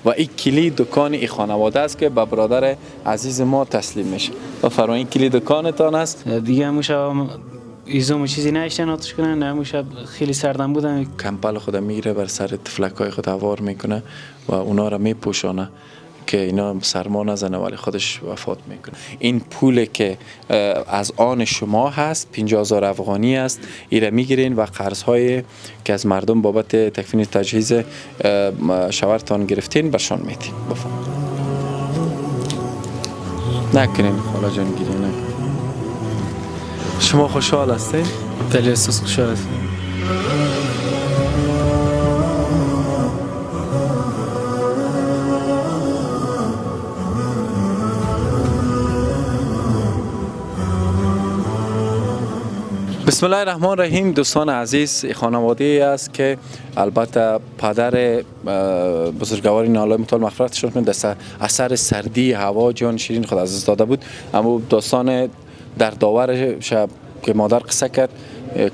و این کلید دکان این خانواده است که به برادر عزیز ما تسلیم میشه. بفرمایید کلید دکانتان است. دیگه موشا ایزوم چیزی نشتن آتش کنن، نه موشا خیلی سردم بودم. کمپل خود میگیره بر سر تفلکای خود هوار میکنه و اونا را میپوشانه که اینا سرما نزنه ولی خودش وفات میکنه. این پول که از آن شما هست 50,000 افغانی است، ایره میگیرین و قرضهای که از مردم بابت تکفین تجهیز شوهرتان گرفتین برشان میدین. بفرمایید. نکنین خاله جان گیری نکنین. شما خوشحال هستین؟ بله احساس خوشحال هستم. بسم الله الرحمن الرحیم. دوستان عزیز، خانواده است که البته پدر بزرگوار این الله متعال مغفرتشون کنه در اثر سردی هوا جان شیرین خود از داده بود. اما داستان در داور شب که مادر قصه کرد،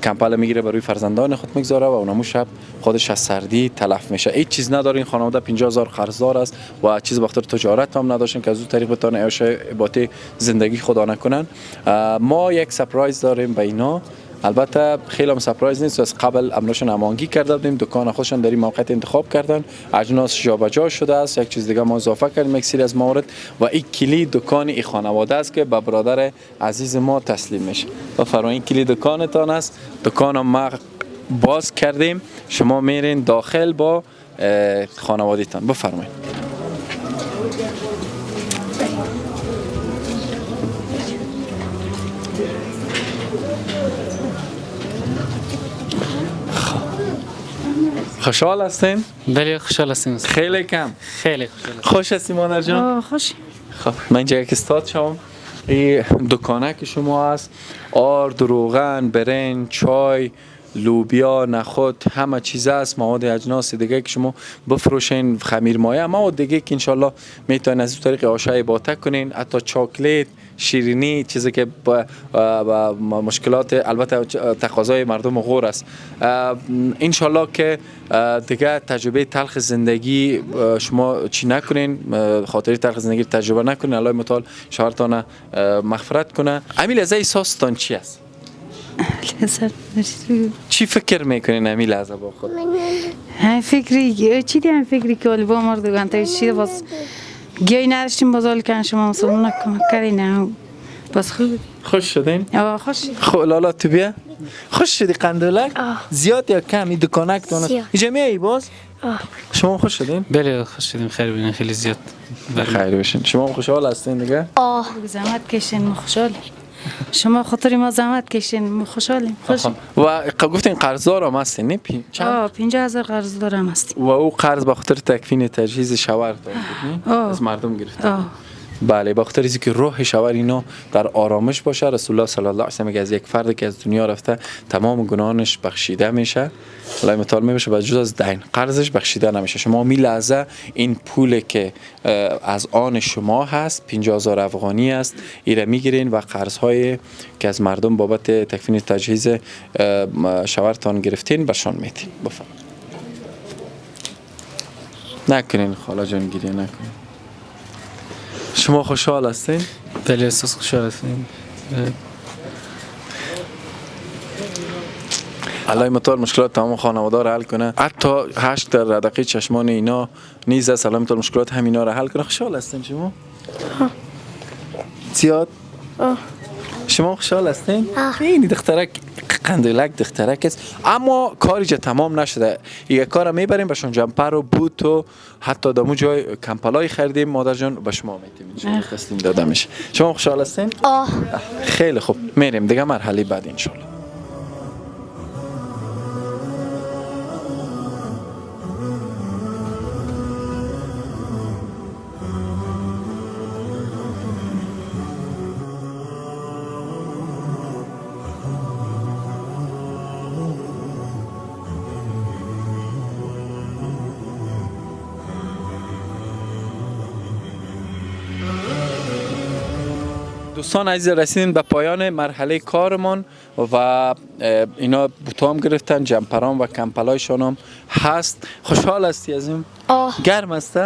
کمپل میگیره برای فرزندان خود میگذاره و اونمو شب خودش از سردی تلف میشه. هیچ چیز نداره. این خانواده 50,000 قرضدار است و چیز بخاطر تجارت هم نداشتن که از اون طریق بتونه عیش عبادت زندگی خدا نکنن. ما یک سپرایز داریم به اینا. البته خیلی هم سپرایز نیست. از قبل املاشون امانگی کرده بودیم، دکان خودشون در این موقعیت انتخاب کردن، اجناس جابجا شده است. یک چیز دیگه ما اضافه کردیم، یک سری از موارد. و این کلید دکان این خانواده است که به برادر عزیز ما تسلیم میشه. بفرمایید کلید دکانتان است. دکان ما باز کردیم، شما میرین داخل با خانواده‌تان. بفرمایید. خوشحال هستین؟ بله خوشحال هستیم. خیلی کم. خیلی خوشحال هستیم. خوش هستی مادر جان؟ خوش. خب من اینجا یک استاد شما. این دکانه که شما هست، آرد، روغن، برنج، چای، لوبیا، نخود، همه چیز است. مواد اجناس دیگه که شما بفروشین، خمیر مایه، مواد دیگه که انشالله میتونین از این طریق آشای باته کنین، حتی چاکلیت، شیرینی، چیزی که با مشکلات البته تقاضای مردم غور است. انشالله که دیگه تجربه تلخ زندگی شما چی نکنین، خاطری تلخ زندگی تجربه نکنین. الله متعال شوهرتان مغفرت کنه. امیل از احساستان چی است؟ چی فکر میکنین امی لحظه با خود؟ هم فکری چی دیم فکری که ولی با مردگان تا چی باز گیای نداشتیم بازال کن شما مسلمان نکن کردین باز خوب. خوش شدین؟ خوش. خب لالا تو بیا. خوش شدی قندولک؟ زیاد یا کم؟ این دکانک تو اینجا میایی باز؟ شما خوش شدین؟ بله خوش شدیم. خیر بینین. خیلی زیاد. خیر بشین. شما خوشحال هستین دیگه؟ زحمت کشین ما خوشحالیم. شما خاطر ما زحمت کشین ما خوشحالیم. خوش. و گفتین قرضدار هم هستین نه؟ چند؟ 50,000 قرض دارم هستیم. و او قرض به خاطر تکفین تجهیز شوهر بود نه؟ از مردم گرفته. بله، به خاطر اینکه روح شوهر اینا در آرامش باشه. رسول الله صلی الله علیه و آله از یک فردی که از دنیا رفته تمام گناهانش بخشیده میشه، الله متعال میشه و جز از دین قرضش بخشیده نمیشه. شما می لحظه این پول که از آن شما هست 50,000 افغانی است، ایره میگیرین و قرضهای که از مردم بابت تکفین تجهیز شوهرتان گرفتین برشان میدین. بفرمایید. نکنین خاله جان گیری نکنین. شما خوشحال هستین؟ بله احساس خوشحال هستیم. الله متعال مشکلات تمام خانواده را حل کنه. حتی 8 دقیقه چشمان اینا نیز است. الله متعال مشکلات همینا را حل کنه. خوشحال هستین شما؟ زیاد؟ شما خوشحال هستین؟ این دخترک قندولک دخترک است، اما کاری جا تمام نشده. یک کار میبریم بهشون جمپر و بوت و حتی دمو جای کمپلای خریدیم مادر جان به شما میدیم تسلیم داده میشه. شما خوشحال هستین؟ خیلی خوب. میریم دیگه مرحله بعد انشالله. دوستان عزیز رسیدیم به پایان مرحله کارمان و اینا بوتام گرفتن، جمپران و کمپلایشان هم هست. خوشحال هستی از این؟ گرم است؟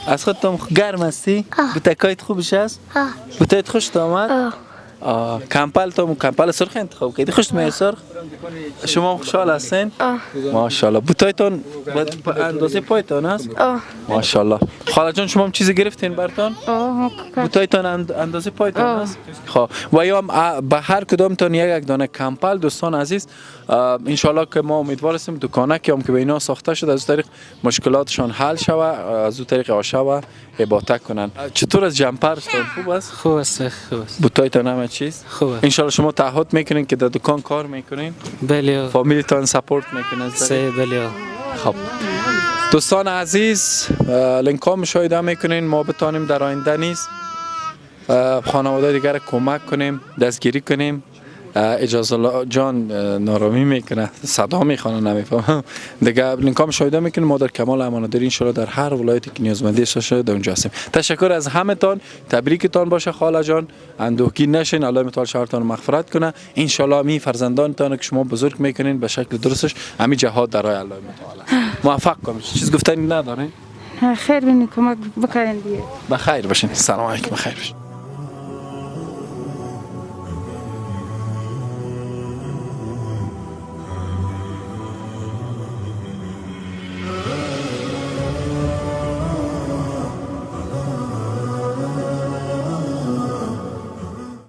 از خودتم گرم هستی؟ بوتکایت خوبش است؟ بوتایت خوشت آمد؟ کمپل تو کمپل سرخ انتخاب کردی، خوشت میاد سرخ؟ شما خوشحال هستین؟ ماشاءالله. بوتایتون به اندازه پایتان است؟ ماشاءالله. خاله جان شما هم چیزی گرفتین برتان؟ بوتایتان اندازه پایتان است؟ خب و یا به هر کدامتان یک دانه کمپل دوستان عزیز، ان شاءالله که ما امیدوار هستیم دکانه که به اینا ساخته شده از طریق مشکلاتشان حل شوه، از اون طریق آشه و اباطه کنن. چطور از جمپرتان خوب است؟ خوب است، خوب است. بوتایتان همه چیز خوب است. ان شاءالله شما تعهد میکنین که در دکان کار میکنین؟ بله. فامیلیتان سپورت میکنه؟ بله. خب دوستان عزیز، لینک ها مشاهده میکنین. ما بتانیم در آینده نیز خانواده دیگر کمک کنیم، دستگیری کنیم. اجازه الله جان نارامی میکنه، صدا میخوانه نمیفهمم دیگه. لینک ها مشاهده میکنیم. ما در کمال امانتداری ان شاء الله در هر ولایتی که نیازمندی شده در اونجا هستیم. تشکر از همه تان، تبریکتان باشه خاله جان، اندوهگین نشین، الله متعال شهرتان مغفرت کنه. ان شاء الله می فرزندانتان که شما بزرگ میکنین به شکل درستش، همین جهاد در راه الله متعال موفق کنید. چیز گفتنی ندارین؟ خیر بینی کمک بکنین دیگه. بخیر باشین. سلام علیکم. بخیر باشین.